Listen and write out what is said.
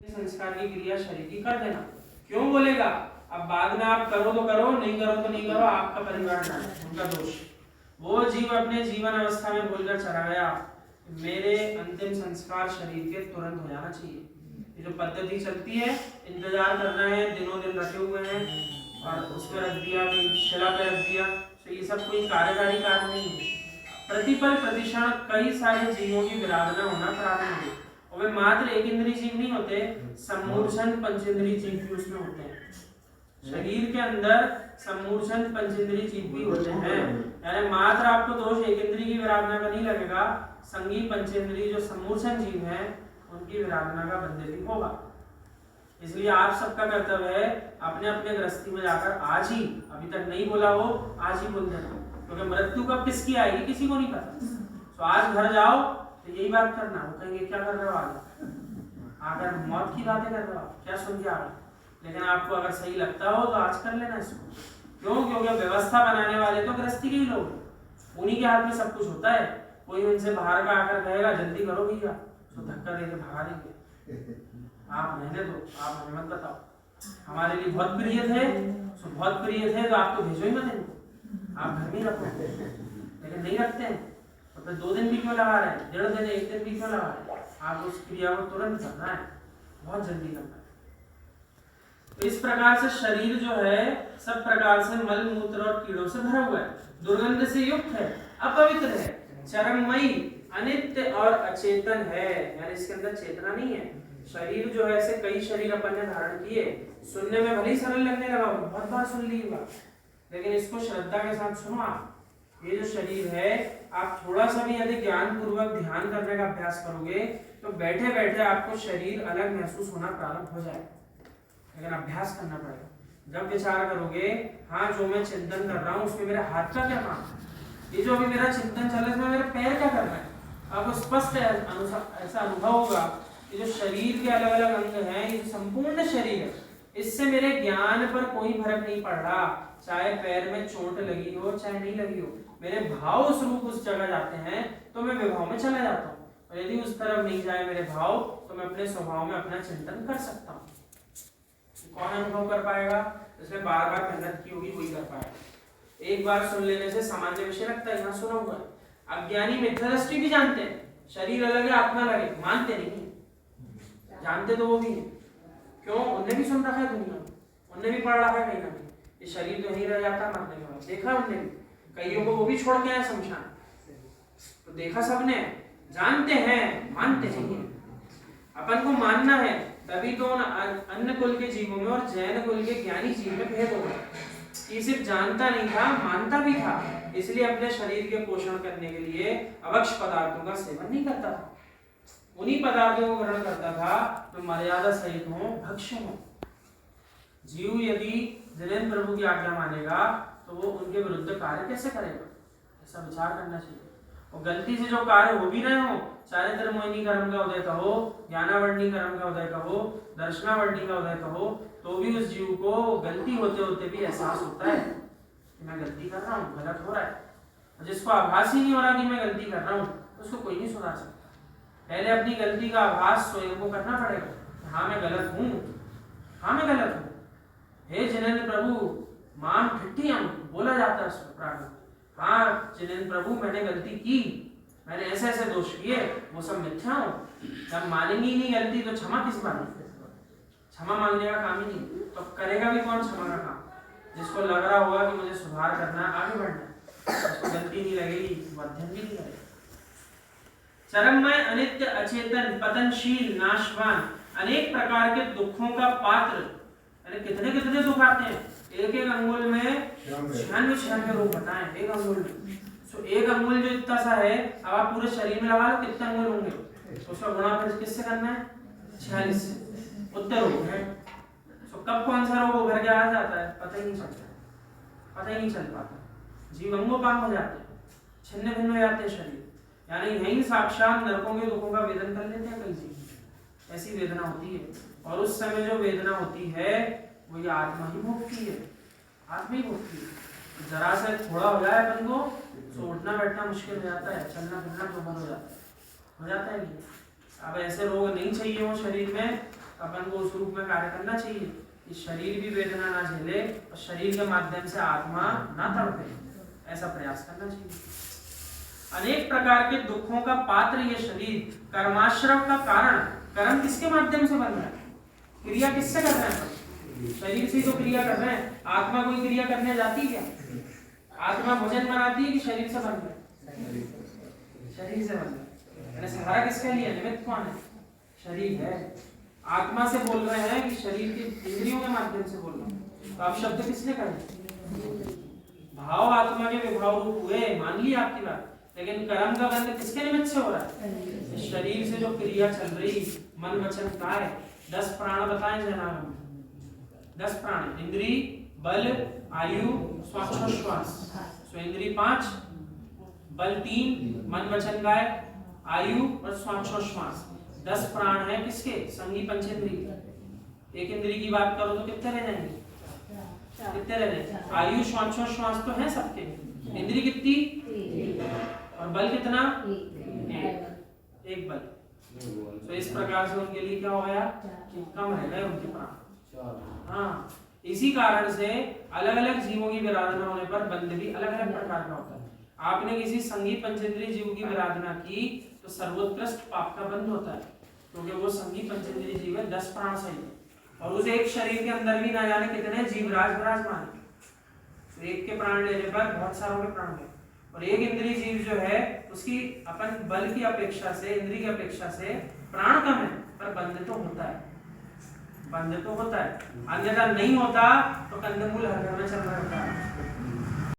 संस्कार की क्रिया शरीर की कर देना। क्यों बोलेगा? अब बाद में आप करो तो करो, नहीं करो तो नहीं करो, आपका परिवार जाने, उनका दोष। वो जीव अपने जीवन अवस्था में बोलकर चला गया, मेरे अंतिम संस्कार शरीर के तुरंत हो जाना चाहिए। ये जो पद्धति चलती है, इंतजार करना है, दिनों दिन रखे हुए हैं और उसमें रख दिया, शिला पे रख दिया, तो ये सब कोई कार्यकारी कार्य नहीं है। प्रतिपल प्रतिक्षण कई सारे जीवों की विराधना होना प्रारंभ हुई, और वे मात्र एक इंद्रिय जीव नहीं होते, सम्मूर्छन पंचेंद्रिय जीव भी उसमें होते हैं। शरीर के अंदर सम्मूर्छन पंचेंद्रिय जीव भी होते हैं, यानी मात्र आपको दोष एक इंद्रिय की विराधना का नहीं लगेगा, संगी पंचेंद्रिय जो सम्मूर्छन जीव हैं उनकी विराधना का बंधे भी होगा। इसलिए आप सबका कर्तव्य है अपने अपने गृहस्थी में जाकर आज ही, अभी तक नहीं बोला हो आज ही बोल देना, क्योंकि मृत्यु कब किसकी आएगी किसी को नहीं पता। तो आज घर जाओ तो यही बात करना, वो कहेंगे क्या कर रहे हो आकर मौत की बातें कर रहे हो, क्या सुन के आ गए। लेकिन आपको अगर सही लगता हो तो आज कर लेना इसको। क्यों? क्योंकि व्यवस्था बनाने वाले तो गृहस्थी के ही लोग, उन्हीं के हाथ में सब कुछ होता है। कोई उनसे बाहर का आकर कहेगा जल्दी करो भैया, तो धक्का देकर भगा देंगे। आप रहने दो, आप हमें मत बताओ, हमारे लिए बहुत प्रिय थे, तो बहुत प्रिय थे तो आप तो भेजो ही मत इनको, आप घर में रखो। लेकिन नहीं रखते हैं तो फिर 2 दिन भी क्यों लगा रहे हैं, 1.5 दिन 1 दिन भी क्यों लगा रहे हैं। आप उस क्रिया को तुरंत करना है, बहुत जल्दी करना है। तो इस प्रकार से शरीर जो है सब प्रकार से मल मूत्र और कीड़ों से भरा हुआ है, दुर्गंध से युक्त है, अपवित्र है, चरममयी, अनित्य और अचेतन है, यानी इसके अंदर चेतना नहीं है। शरीर जो है ऐसे कई शरीर अपन ने धारण किए, सुनने में भले ही सरल लगने लगा, बहुत बार सुन लीजिएगा, लेकिन इसको श्रद्धा के साथ सुनो आप। ये जो शरीर है, आप थोड़ा सा भी यदि ज्ञान पूर्वक ध्यान करने का अभ्यास करोगे तो बैठे बैठे आपको शरीर अलग महसूस होना प्रारंभ हो जाए, लेकिन अभ्यास करना पड़ेगा। जब विचार करोगे हाँ जो मैं चिंतन कर रहा हूँ उसमें मेरे हाथ का क्या काम, ये जो अभी मेरा चिंतन चल रहा है इसमें मेरा पैर क्या कर रहा है, आपको स्पष्ट ऐसा अनुभव होगा कि जो शरीर के अलग अलग अंग हैं, ये संपूर्ण शरीर है, इससे मेरे ज्ञान पर कोई फर्क नहीं पड़ रहा। चाहे पैर में चोट लगी हो चाहे नहीं लगी हो, मेरे भाव स्वरूप उस जगह जाते हैं तो मैं विभाव में चला जाता हूँ, और यदि उस तरफ नहीं जाए मेरे भाव तो मैं अपने स्वभाव में अपना चिंतन कर सकता हूँ। कौन अनुभव कर पाएगा? इसमें बार बार मेहनत की होगी, वही कर पाएगा। एक बार सुन लेने से सामान्य विषय लगता है, यहाँ सुना हुआ है। अज्ञानी मिथ्या दृष्टि भी जानते हैं, शरीर अलग है आत्मा अलग है, मानते नहीं, जानते तो वो भी है। क्यों? उनने भी सुन रखा है दुनिया में, उनने भी पढ़ रखा है कहीं ना कहीं, ये शरीर तो नहीं रह जाता मरने के बाद, देखा उनने भी, कईयों को वो भी छोड़ के आए शमशान, तो देखा सबने, जानते हैं मानते नहीं है। अपन को मानना है, तभी तो अन्य कुल के जीवों में और जैन कुल के ज्ञानी जीव में भेद होगा। ये सिर्फ जानता नहीं था, मानता भी था, इसलिए अपने शरीर के पोषण करने के लिए अवक्ष पदार्थों का सेवन नहीं करता था, उन्हीं पदार्थों को ग्रहण करता था जो मर्यादा सहित हो, भक्ष्य हो। जीव यदि जिनेन्द्र प्रभु की आज्ञा मानेगा तो वो उनके विरुद्ध कार्य कैसे करेगा, ऐसा विचार करना चाहिए। और गलती से जो कार्य हो भी रहे हो, चारित्र मोहिनी कर्म का उदय कहो, ज्ञानावर्णी कर्म का उदय कहो, दर्शनावर्णी का उदय कहो, तो भी उस जीव को गलती होते होते भी एहसास होता है कि मैं गलती कर रहा हूँ, गलत हो रहा है। और जिसको आभास ही नहीं हो रहा कि मैं गलती कर रहा हूँ, उसको कोई नहीं सुधार सकता। पहले अपनी गलती का आभास स्वयं को करना पड़ेगा, हाँ मैं गलत हूँ, हाँ मैं गलत हूँ। हे जिनेन्द्र प्रभु मान ठिठियां बोला जाता है उस प्रारूप, हाँ जिनेन्द्र प्रभु मैंने गलती की, मैंने ऐसे ऐसे दोष किए, वो सब मिथ्या हो। जब मानेंगी नहीं गलती तो क्षमा किस बात, क्षमा मांगने का काम ही नहीं, तो करेगा भी कौन क्षमा का काम? जिसको लग रहा होगा कि मुझे सुधार करना है, आगे बढ़ना है, उसको गलती नहीं लगेगी, मध्यम भी नहीं लगेगा। चरममय, अनित्य, अचेतन, पतनशील, नाशवान, अनेक प्रकार के दुखों का पात्र, यानी कितने कितने दुख आते हैं, एक एक अंगुल में 96 रोग बताएं, एक अंगुल में। तो एक अंगुल जो इतना सा है, अब आप पूरे शरीर में लगा लो कितने अंगुल होंगे, तो उसका गुणा फिर किससे करना है? 46 से। उतने रोग है, तो कब कौन सा रोग उभर के आ जाता है पता ही नहीं चलता, पता ही नहीं चल पाता, जीव अंगोपांग हो जाते हैं, छिन्न भिन्न हो जाते हैं शरीर, यानी यही साक्षात नरकों के दुखों का वेदन कर लेते हैं कई जीव, ऐसी वेदना होती है। और उस समय जो वेदना होती है वो ये आत्मा ही भोगती है, आत्मा ही भोगती है। जरा से थोड़ा हो जाए अपन को तो उठना बैठना मुश्किल हो जाता है, चलना फिरना दुर्बल हो जाता है कि अब ऐसे रोग नहीं चाहिए हो शरीर में, तो अपन को उस रूप में कार्य करना चाहिए कि शरीर भी वेदना ना झेले और शरीर के माध्यम से आत्मा ना तड़पे, ऐसा प्रयास करना चाहिए। अनेक प्रकार के दुखों का पात्र ये शरीर, कर्माश्रम का कारण, कर्म किसके माध्यम से बन रहा है, क्रिया किससे कर रहे हैं, शरीर से तो क्रिया कर रहे हैं। आत्मा कोई क्रिया करने जाती है क्या? आत्मा भोजन बनाती है कि शरीर से बन रहा है? शरीर से बन रहा है। सहारा किसके लिए, निमित्त कौन है, शरीर है। आत्मा से बोल रहे हैं कि शरीर के इंद्रियों के माध्यम से बोल रहे हैं, तो आप शब्द किसने करे, भाव आत्मा के विभाव रूप हुए, मान ली आपकी बात, लेकिन कर्म का बंध किसके निमित्त से हो रहा है, शरीर से जो क्रिया चल रही, मन वचन काय, 10 प्राण बताएं जनाब, 10 प्राण, इंद्री, बल, आयु, श्वासोच्छ्वास। सो इंद्री 5, बल 3, मन वचन काय, आयु और श्वासोच्छ्वास। 10 प्राण है किसके, संगी पंचेंद्रिय। एक इंद्री की बात करो तो कितने रह जाएंगे, कितने रह जाएंगे, आयु श्वासोच्छ्वास तो है सबके, इंद्री कितनी और बल कितना, एक बल। तो इस प्रकार से उनके लिए क्या हो गया कि कम रह गए उनके प्राण। हाँ, इसी कारण से अलग अलग जीवों की विराधना होने पर बंध भी अलग अलग प्रकार का होता है। आपने किसी संगी पंचेंद्रिय जीव की विराधना की तो सर्वोत्कृष्ट पाप का बंध होता है, क्योंकि वो संगी पंचेंद्रिय जीव है, 10 प्राण सही, और उस एक शरीर के अंदर भी ना जाने कितने जीवराज विराजमान है। तो एक के प्राण लेने पर बहुत सारों के प्राण गए, और एक इंद्रिय जीव जो है उसकी अपन बल की अपेक्षा से, इंद्रिय की अपेक्षा से प्राण कम है, पर बंध तो होता है, बंध तो होता है। अन्यथा नहीं होता तो कंदमूल हर घर में चल रहा होता है।